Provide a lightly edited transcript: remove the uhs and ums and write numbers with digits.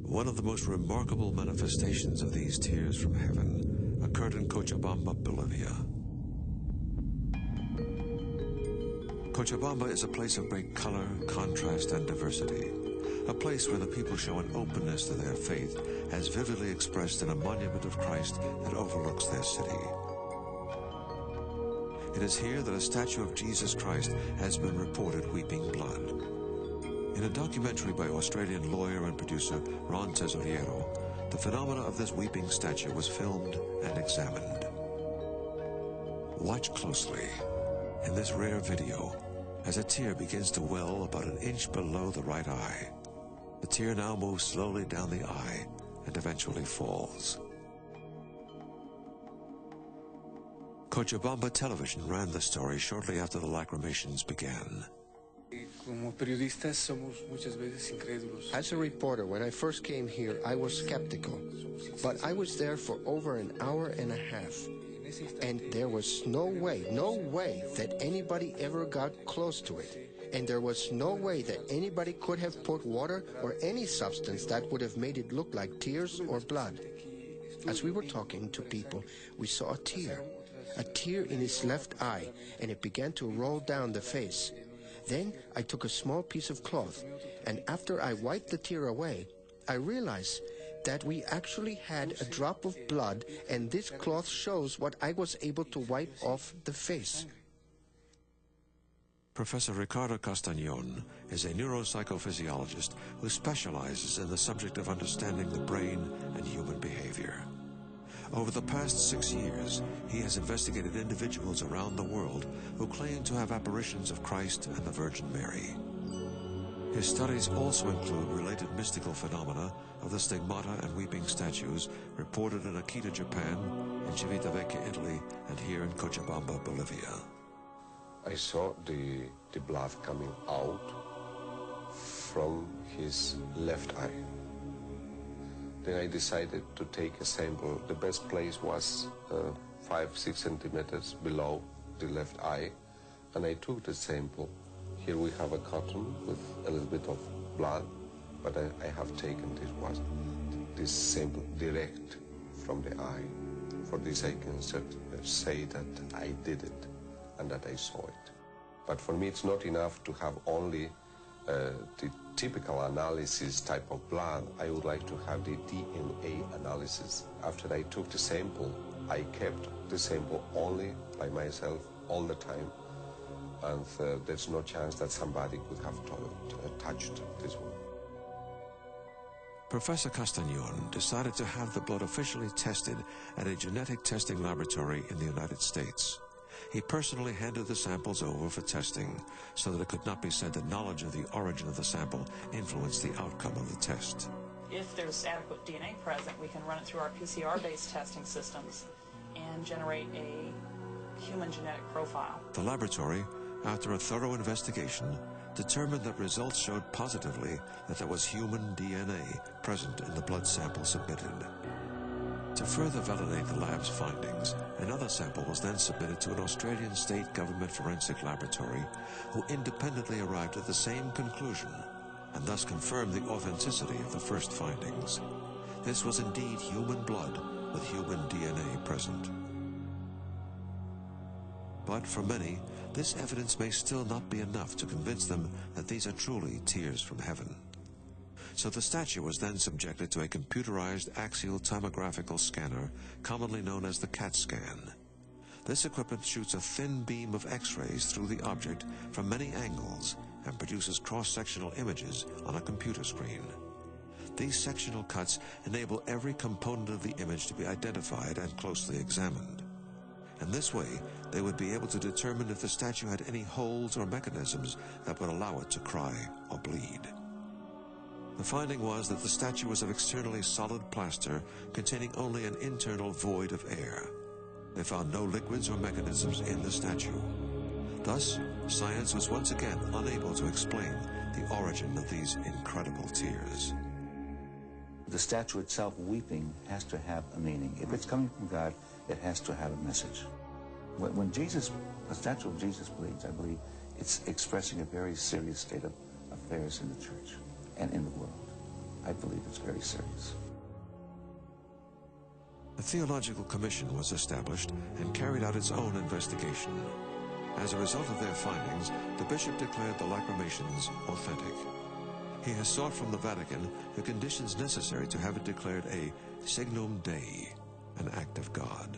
One of the most remarkable manifestations of these tears from heaven occurred in Cochabamba, Bolivia. Cochabamba is a place of great color, contrast, and diversity, a place where the people show an openness to their faith as vividly expressed in a monument of Christ that overlooks their city. It is here that a statue of Jesus Christ has been reported weeping blood. In a documentary by Australian lawyer and producer Ron Tesoriero, the phenomena of this weeping statue was filmed and examined. Watch closely in this rare video as a tear begins to well about an inch below the right eye. The tear now moves slowly down the eye and eventually falls. Cochabamba Television ran the story shortly after the lacrimations began. As a reporter, when I first came here, I was skeptical. But I was there for over an hour and a half. And there was no way that anybody ever got close to it. And there was no way that anybody could have poured water or any substance that would have made it look like tears or blood. As we were talking to people, we saw a tear in his left eye, and it began to roll down the face. Then I took a small piece of cloth, and after I wiped the tear away, I realized that we actually had a drop of blood, and this cloth shows what I was able to wipe off the face. Professor Ricardo Castañón is a neuropsychophysiologist who specializes in the subject of understanding the brain and human behavior. Over the past 6 years, he has investigated individuals around the world who claim to have apparitions of Christ and the Virgin Mary. His studies also include related mystical phenomena of the stigmata and weeping statues reported in Akita, Japan, in Civitavecchia, Italy, and here in Cochabamba, Bolivia. I saw the blood coming out from his left eye. Then I decided to take a sample. The best place was 5-6 centimeters below the left eye, and I took the sample. Here we have a cotton with a little bit of blood, but I have taken this sample direct from the eye. For this I can say that I did it and that I saw it. But for me it's not enough to have only the typical analysis type of blood. I would like to have the DNA analysis. After I took the sample, I kept the sample only by myself all the time, and there's no chance that somebody could have touched this one. Professor Castañón decided to have the blood officially tested at a genetic testing laboratory in the United States. He personally handed the samples over for testing so that it could not be said that knowledge of the origin of the sample influenced the outcome of the test. If there's adequate DNA present, we can run it through our PCR-based testing systems and generate a human genetic profile. The laboratory, after a thorough investigation, determined that results showed positively that there was human DNA present in the blood sample submitted. To further validate the lab's findings, another sample was then submitted to an Australian state government forensic laboratory who independently arrived at the same conclusion and thus confirmed the authenticity of the first findings. This was indeed human blood with human DNA present. But for many, this evidence may still not be enough to convince them that these are truly tears from heaven. So the statue was then subjected to a computerized axial tomographical scanner, commonly known as the CAT scan. This equipment shoots a thin beam of X-rays through the object from many angles and produces cross-sectional images on a computer screen. These sectional cuts enable every component of the image to be identified and closely examined. In this way, they would be able to determine if the statue had any holes or mechanisms that would allow it to cry or bleed. The finding was that the statue was of externally solid plaster containing only an internal void of air. They found no liquids or mechanisms in the statue. Thus, science was once again unable to explain the origin of these incredible tears. The statue itself weeping has to have a meaning. If it's coming from God, it has to have a message. When the statue of Jesus bleeds, I believe it's expressing a very serious state of affairs in the church and in the world. I believe it's very serious. A theological commission was established and carried out its own investigation. As a result of their findings, the bishop declared the lacrymations authentic. He has sought from the Vatican the conditions necessary to have it declared a signum Dei, an act of God.